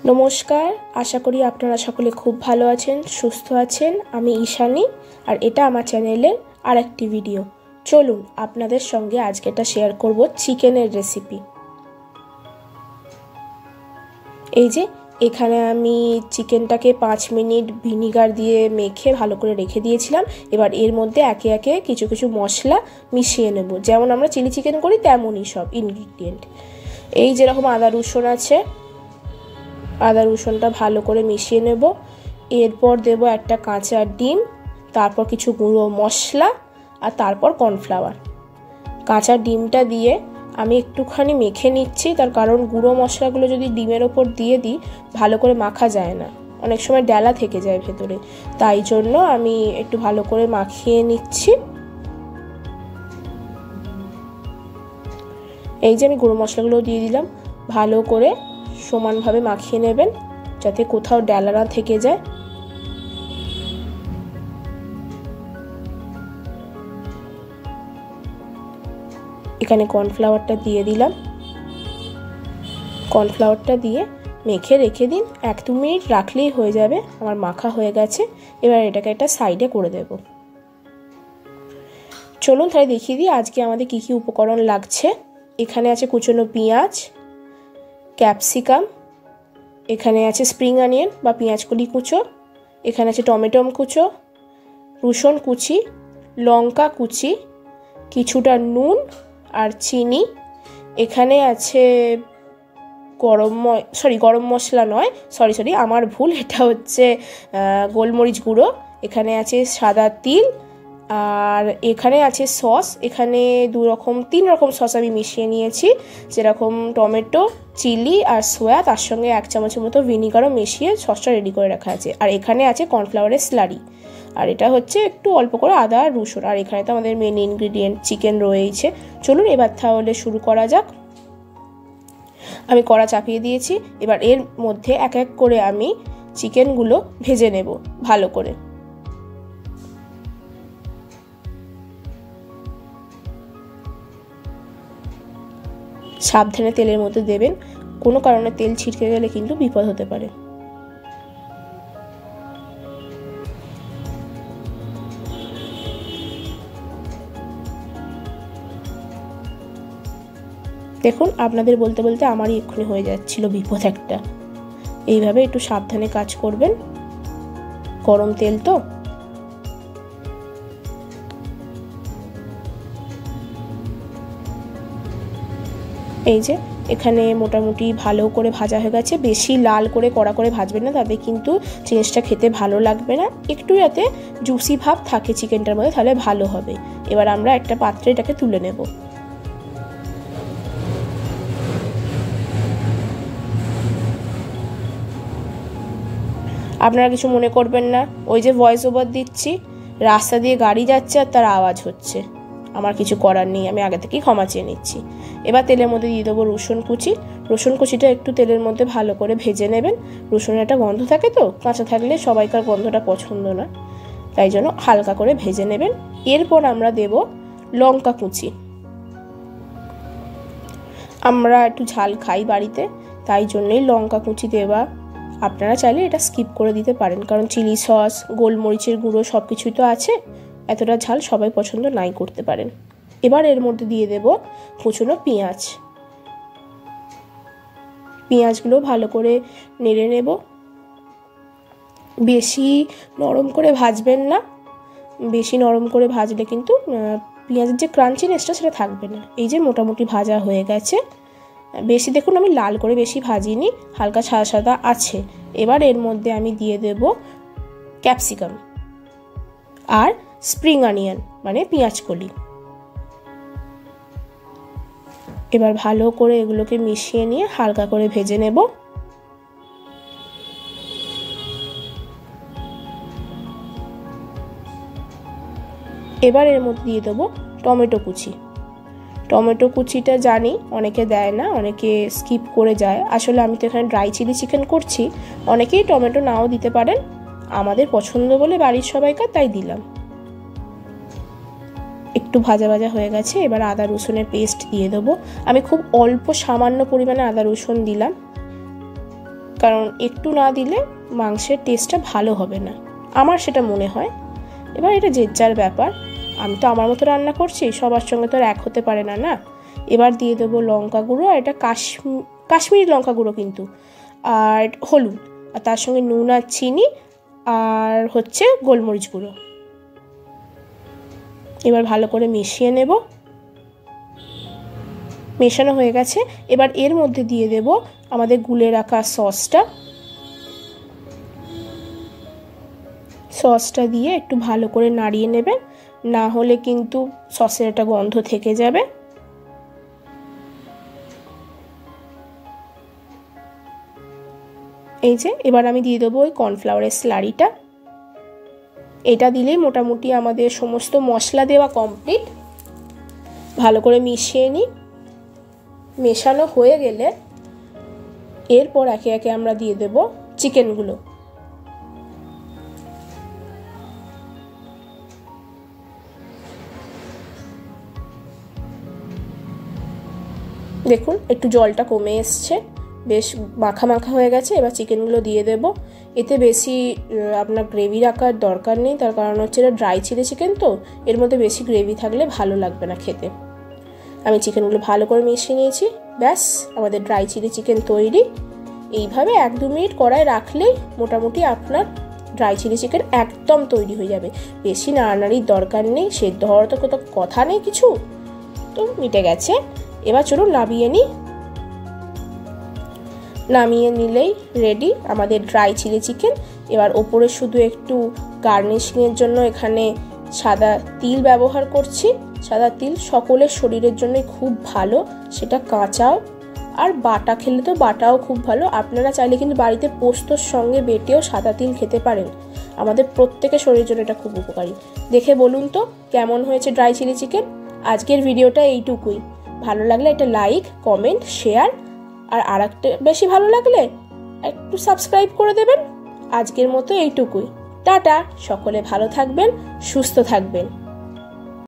নমস্কার, আশা করি আপনারা সকলে খুব ভালো আছেন, সুস্থ আছেন। আমি ঈশানী, আর এটা আমার চ্যানেলের আরেকটি ভিডিও। চলুন আপনাদের সঙ্গে আজকে এটা শেয়ার করব চিকেনের রেসিপি। এই যে এখানে আমি চিকেনটাকে 5 মিনিট ভিনিগার দিয়ে মেখে ভালো করে রেখে দিয়েছিলাম। এবার এর মধ্যে একে একে কিছু কিছু মশলা মিশিয়ে নেব, যেমন আমরা চিলি চিকেন করি তেমনই সব ইনগ্রিডিয়েন্ট। এই যেরকম আদা রসুন আছে, আদা রসুনটা ভালো করে মিশিয়ে নেব। এরপর দেব একটা কাঁচা ডিম, তারপর কিছু গুঁড়ো মশলা, আর তারপর কর্নফ্লাওয়ার। কাঁচা ডিমটা দিয়ে আমি একটুখানি মেখে নিচ্ছি, তার কারণ গুঁড়ো মশলাগুলো যদি ডিমের ওপর দিয়ে দিই ভালো করে মাখা যায় না, অনেক সময় ডালা থেকে যায় ভেতরে। তাই জন্য আমি একটু ভালো করে মাখিয়ে নিচ্ছি। এই যে আমি গুঁড়ো মশলাগুলো দিয়ে দিলাম, ভালো করে সমানভাবে মাখিয়ে নেবেন যাতে কোথাও ডালা না থেকে যায়। এখানে কর্নফ্লাওয়ারটা দিয়ে দিলাম। কর্নফ্লাওয়ারটা দিয়ে মেখে রেখে দিন, 1-2 মিনিট রাখলেই হয়ে যাবে। আমার মাখা হয়ে গেছে। এবার এটাকে একটা সাইডে করে দেব। চলুন তাহলে দেখিয়ে দিই আজকে আমাদের কি কি উপকরণ লাগছে। এখানে আছে কুচনো পেঁয়াজ, ক্যাপসিকাম, এখানে আছে স্প্রিং অনিয়ন বা পেঁয়াজকলি কুচো, এখানে আছে টমেটো কুচো, রসুন কুচি, লঙ্কা কুচি, কিছুটা নুন আর চিনি। এখানে আছে গরম মশলা নয়, সরি আমার ভুল, এটা হচ্ছে গোলমরিচ গুঁড়ো। এখানে আছে সাদা তিল, আর এখানে আছে সস। এখানে 3 রকম সস আমি মিশিয়ে নিয়েছি, যেরকম টমেটো, চিলি আর সোয়া, তার সঙ্গে 1 চামচের মতো ভিনিগারও মিশিয়ে সসটা রেডি করে রাখা আছে। আর এখানে আছে কর্নফ্লাওয়ারের স্লারি, আর এটা হচ্ছে একটু অল্প করে আদা আর রসুন। আর এখানে তো আমাদের মেন ইনগ্রিডিয়েন্ট চিকেন রয়েছে। চলুন এবার তাহলে শুরু করা যাক। আমি কড়া চাপিয়ে দিয়েছি। এবার এর মধ্যে এক এক করে আমি চিকেনগুলো ভেজে নেব ভালো করে। সাবধানে তেলের মধ্যে দেবেন, কোনো কারণে তেল ছিটকে গেলে কিন্তু বিপদ হতে পারে। দেখুন আপনাদের বলতে বলতে আমারই এক্ষুনি হয়ে যাচ্ছিল বিপদ একটা। এইভাবে একটু সাবধানে কাজ করবেন, গরম তেল তো। এই যে এখানে মোটামুটি ভালো করে ভাজা হয়ে গেছে। বেশি লাল করে কড়া করে ভাজবেন না, তাতে কিন্তু জিনিসটা খেতে ভালো লাগবে না। একটু যাতে জুসি ভাব থাকে চিকেনটার মধ্যে, তাহলে ভালো হবে। এবার আমরা একটা পাত্রে এটাকে তুলে নেব। আপনারা কিছু মনে করবেন না, ওই যে ভয়েস ওভার দিচ্ছি, রাস্তা দিয়ে গাড়ি যাচ্ছে আর তার আওয়াজ হচ্ছে, আমার কিছু করার নেই, আমি আগে থেকেই ক্ষমা চেয়ে নিচ্ছি। এবার তেলের মধ্যে দিয়ে দেবো রসুন কুচি। রসুন কুচিটা একটু তেলের মধ্যে ভালো করে ভেজে নেবেন। রসুনের একটা গন্ধ থাকে তো, কাঁচা থাকলে সবাইকার গন্ধটা পছন্দ না, তাই জন্য হালকা করে ভেজে নেবেন। এরপর আমরা দেব লঙ্কা কুচি। আমরা একটু ঝাল খাই বাড়িতে, তাই জন্যই লঙ্কা কুচি দেওয়া। আপনারা চাইলে এটা স্কিপ করে দিতে পারেন, কারণ চিলি সস, গোলমরিচের গুঁড়ো সব কিছুই তো আছে, এতটা ঝাল সবাই পছন্দ নাই করতে পারেন। এবার এর মধ্যে দিয়ে দেব কুচনো পেঁয়াজ। পেঁয়াজগুলো ভালো করে নেড়ে নেব। বেশি নরম করে ভাজবেন না, বেশি নরম করে ভাজলে কিন্তু পেঁয়াজের যে ক্রাঞ্চিনেসটা সেটা থাকবে না। এই যে মোটামুটি ভাজা হয়ে গেছে। বেশি দেখুন আমি লাল করে বেশি ভাজিনি, হালকা সাদা সাদা আছে। এবার এর মধ্যে আমি দিয়ে দেব ক্যাপসিকাম আর স্প্রিং অনিয়ন মানে পেঁয়াজকলি। এবার ভালো করে এগুলোকে মিশিয়ে নিয়ে হালকা করে ভেজে নেব। এবার এর মধ্যে দিয়ে দেবো টমেটো কুচি। টমেটো কুচিটা জানি অনেকে দেয় না, অনেকে স্কিপ করে যায়। আসলে আমি তো এখানে ড্রাই চিলি চিকেন করছি, অনেকেই টমেটো নাও দিতে পারেন, আমাদের পছন্দ বলে বাড়ির সবাইকার তাই দিলাম। একটু ভাজা ভাজা হয়ে গেছে। এবার আদা রসুনের পেস্ট দিয়ে দেবো। আমি খুব অল্প সামান্য পরিমাণে আদা রসুন দিলাম। কারণ একটু না দিলে মাংসের টেস্টটা ভালো হবে না, আমার সেটা মনে হয়। এবার এটা যে যার ব্যাপার, আমি তো আমার মতো রান্না করছি, সবার সঙ্গে তো আর এক হতে পারে না না। এবার দিয়ে দেবো লঙ্কা গুঁড়ো, আর এটা কাশ্মীরি লঙ্কা গুঁড়ো কিন্তু, আর হলুদ, আর তার সঙ্গে নুন আর চিনি, আর হচ্ছে গোলমরিচ গুঁড়ো। এবার ভালো করে মিশিয়ে নেব। মেশানো হয়ে গেছে। এবার এর মধ্যে দিয়ে দেব আমাদের গুলে রাখা সসটা দিয়ে একটু ভালো করে নাড়িয়ে নেবেন, না হলে কিন্তু সসের একটা গন্ধ থেকে যাবে। এই যে এবার আমি দিয়ে দেবো ওই কর্নফ্লাওয়ারের স্লারিটা। এটা দিলেই মোটামুটি আমাদের সমস্ত মশলা দেওয়া কমপ্লিট। ভালো করে মিশিয়ে নিই। মেশানো হয়ে গেলে এরপর একে একে আমরা দিয়ে দেব চিকেনগুলো। দেখুন একটু জলটা কমে এসছে, বেশ মাখা মাখা হয়ে গেছে। এবার চিকেনগুলো দিয়ে দেব। এতে বেশি আপনার গ্রেভি রাখার দরকার নেই, তার কারণ হচ্ছে এটা ড্রাই চিলি চিকেন, তো এর মধ্যে বেশি গ্রেভি থাকলে ভালো লাগবে না খেতে। আমি চিকেনগুলো ভালো করে মিশিয়ে নিয়েছি। ব্যাস আমাদের ড্রাই চিলি চিকেন তৈরি। এইভাবে 1-2 মিনিট কড়াই রাখলেই মোটামুটি আপনার ড্রাই চিলি চিকেন একদম তৈরি হয়ে যাবে। বেশি নাড়ানাড়ির দরকার নেই, সেদ্ধ হওয়ার তো কোনো কথা নেই কিছু, তো মিটে গেছে। এবার চলুন নামিয়ে নিই। নামিয়ে নিলেই রেডি আমাদের ড্রাই চিলি চিকেন। এবার ওপরে শুধু একটু গার্নিশিংয়ের জন্য এখানে সাদা তিল ব্যবহার করছি। সাদা তিল সকলের শরীরের জন্য খুব ভালো, সেটা কাঁচাও আর বাটা খেলে তো বাটাও খুব ভালো। আপনারা চাইলে কিন্তু বাড়িতে পোস্তর সঙ্গে বেটেও সাদা তিল খেতে পারেন। আমাদের প্রত্যেকের শরীরের জন্য এটা খুব উপকারী। দেখে বলুন তো কেমন হয়েছে ড্রাই চিলি চিকেন। আজকের ভিডিওটা এইটুকুই। ভালো লাগলে একটা লাইক, কমেন্ট, শেয়ার, আর একটা বেশি ভালো লাগলে একটু সাবস্ক্রাইব করে দেবেন। আজকের মতো এইটুকুই। টাটা। সকলে ভালো থাকবেন, সুস্থ থাকবেন।